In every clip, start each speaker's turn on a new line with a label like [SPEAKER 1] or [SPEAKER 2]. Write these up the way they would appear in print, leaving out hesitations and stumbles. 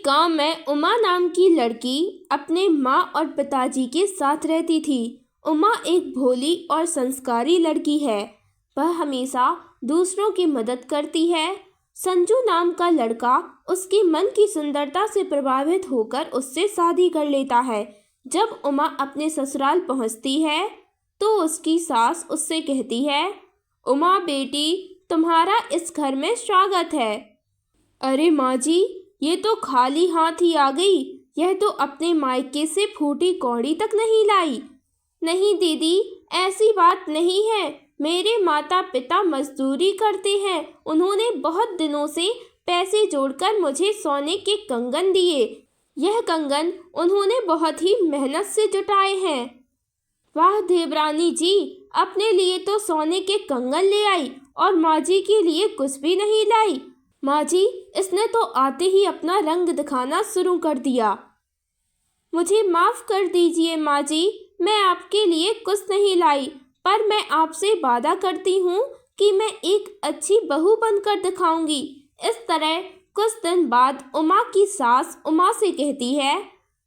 [SPEAKER 1] एक गांव में उमा नाम की लड़की अपने माँ और पिताजी के साथ रहती थी। उमा एक भोली और संस्कारी लड़की है। वह हमेशा दूसरों की मदद करती है। संजू नाम का लड़का उसके मन की सुंदरता से प्रभावित होकर उससे शादी कर लेता है। जब उमा अपने ससुराल पहुंचती है तो उसकी सास उससे कहती है, उमा बेटी, तुम्हारा इस घर में स्वागत है। अरे माँ जी, ये तो खाली हाथ ही आ गई। यह तो अपने मायके से फूटी कौड़ी तक नहीं लाई। नहीं दीदी, ऐसी बात नहीं है। मेरे माता पिता मजदूरी करते हैं। उन्होंने बहुत दिनों से पैसे जोड़कर मुझे सोने के कंगन दिए। यह कंगन उन्होंने बहुत ही मेहनत से जुटाए हैं। वाह देवरानी जी, अपने लिए तो सोने के कंगन ले आई और माँ जी के लिए कुछ भी नहीं लाई। माँ जी, इसने तो आते ही अपना रंग दिखाना शुरू कर दिया। मुझे माफ़ कर दीजिए माँ जी, मैं आपके लिए कुछ नहीं लाई, पर मैं आपसे वादा करती हूँ कि मैं एक अच्छी बहू बनकर दिखाऊंगी। इस तरह कुछ दिन बाद उमा की सास उमा से कहती है,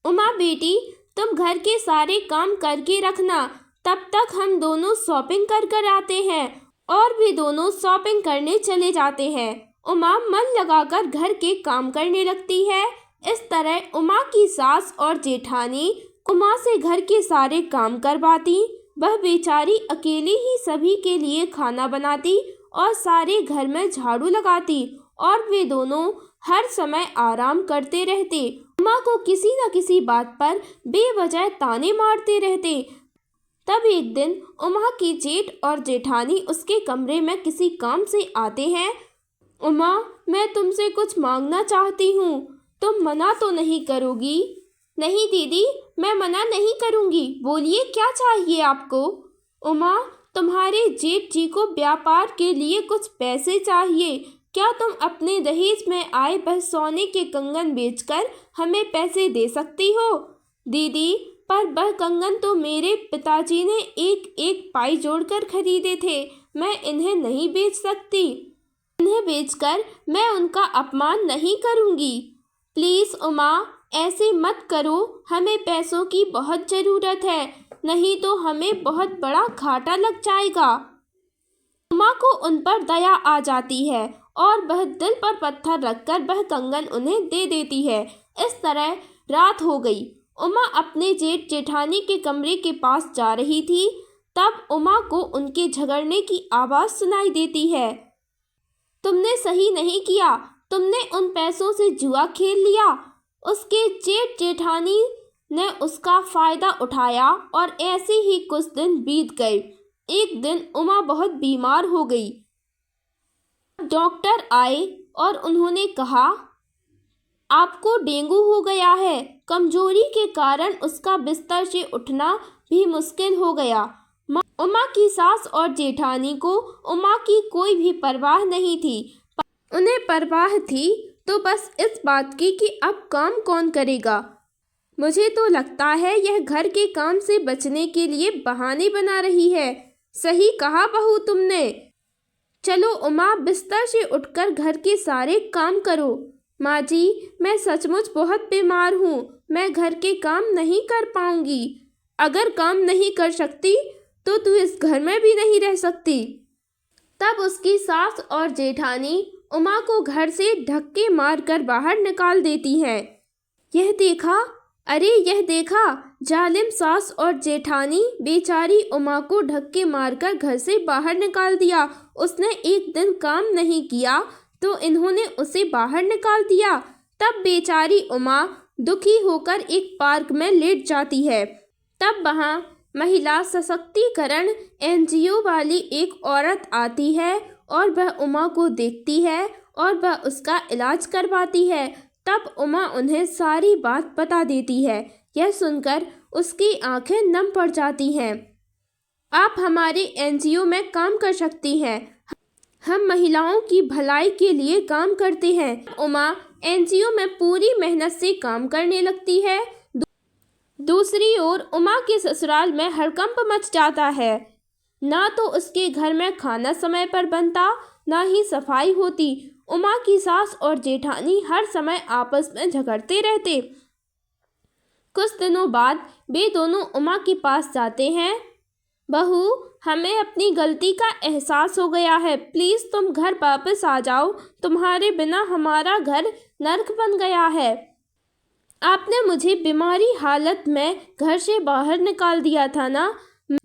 [SPEAKER 1] उमा बेटी, तुम घर के सारे काम करके रखना, तब तक हम दोनों शॉपिंग कर कर आते हैं। और भी दोनों शॉपिंग करने चले जाते हैं। उमा मन लगाकर घर के काम करने लगती है। इस तरह उमा की सास और जेठानी उमा से घर के सारे काम करवाती। वह बेचारी अकेली ही सभी के लिए खाना बनाती और सारे घर में झाड़ू लगाती और वे दोनों हर समय आराम करते रहते। उमा को किसी न किसी बात पर बेवजह ताने मारते रहते। तब एक दिन उमा की जेठ और जेठानी उसके कमरे में किसी काम से आते हैं। उमा, मैं तुमसे कुछ मांगना चाहती हूँ, तुम मना तो नहीं करोगी? नहीं दीदी, मैं मना नहीं करूँगी, बोलिए क्या चाहिए आपको? उमा, तुम्हारे जेठ जी को व्यापार के लिए कुछ पैसे चाहिए। क्या तुम अपने दहेज में आए वह सोने के कंगन बेचकर हमें पैसे दे सकती हो? दीदी, पर वह कंगन तो मेरे पिताजी ने एक एक पाई जोड़कर खरीदे थे। मैं इन्हें नहीं बेच सकती। इन्हें बेचकर मैं उनका अपमान नहीं करूँगी। प्लीज़ उमा, ऐसे मत करो, हमें पैसों की बहुत ज़रूरत है, नहीं तो हमें बहुत बड़ा घाटा लग जाएगा। उमा को उन पर दया आ जाती है और वह दिल पर पत्थर रखकर वह कंगन उन्हें दे देती है। इस तरह रात हो गई। उमा अपने जेठ जेठानी के कमरे के पास जा रही थी, तब उमा को उनके झगड़ने की आवाज़ सुनाई देती है। तुमने सही नहीं किया, तुमने उन पैसों से जुआ खेल लिया। उसके जेठ जेठानी ने उसका फ़ायदा उठाया और ऐसे ही कुछ दिन बीत गए। एक दिन उमा बहुत बीमार हो गई। डॉक्टर आए और उन्होंने कहा, आपको डेंगू हो गया है। कमजोरी के कारण उसका बिस्तर से उठना भी मुश्किल हो गया। उमा की सास और जेठानी को उमा की कोई भी परवाह नहीं थी। उन्हें परवाह थी तो बस इस बात की कि अब काम कौन करेगा। मुझे तो लगता है यह घर के काम से बचने के लिए बहाने बना रही है। सही कहा बहू तुमने। चलो उमा, बिस्तर से उठकर घर के सारे काम करो। माँ जी, मैं सचमुच बहुत बीमार हूँ, मैं घर के काम नहीं कर पाऊँगी। अगर काम नहीं कर सकती तो तू इस घर में भी नहीं रह सकती। तब उसकी सास और जेठानी उमा को घर से धक्के मारकर बाहर निकाल देती हैं। यह देखा, अरे यह देखा, जालिम सास और जेठानी बेचारी उमा को धक्के मारकर घर से बाहर निकाल दिया। उसने एक दिन काम नहीं किया तो इन्होंने उसे बाहर निकाल दिया। तब बेचारी उमा दुखी होकर एक पार्क में लेट जाती है। तब वहाँ महिला सशक्तिकरण NGO वाली एक औरत आती है और वह उमा को देखती है और वह उसका इलाज करवाती है। तब उमा उन्हें सारी बात बता देती है। यह सुनकर उसकी आंखें नम पड़ जाती हैं। आप हमारे NGO में काम कर सकती हैं, हम महिलाओं की भलाई के लिए काम करते हैं। उमा NGO में पूरी मेहनत से काम करने लगती है। दूसरी ओर उमा के ससुराल में हड़कंप मच जाता है। ना तो उसके घर में खाना समय पर बनता ना ही सफाई होती। उमा की सास और जेठानी हर समय आपस में झगड़ते रहते। कुछ दिनों बाद वे दोनों उमा के पास जाते हैं। बहू, हमें अपनी गलती का एहसास हो गया है, प्लीज़ तुम घर वापस आ जाओ। तुम्हारे बिना हमारा घर नर्क बन गया है। आपने मुझे बीमारी हालत में घर से बाहर निकाल दिया था ना।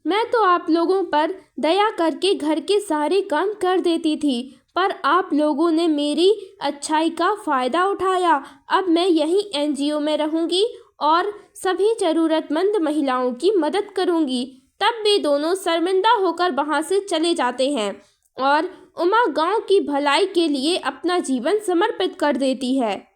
[SPEAKER 1] मैं तो आप लोगों पर दया करके घर के सारे काम कर देती थी, पर आप लोगों ने मेरी अच्छाई का फ़ायदा उठाया। अब मैं यहीं एनजीओ में रहूंगी और सभी ज़रूरतमंद महिलाओं की मदद करूंगी। तब वे दोनों शर्मिंदा होकर वहां से चले जाते हैं और उमा गांव की भलाई के लिए अपना जीवन समर्पित कर देती है।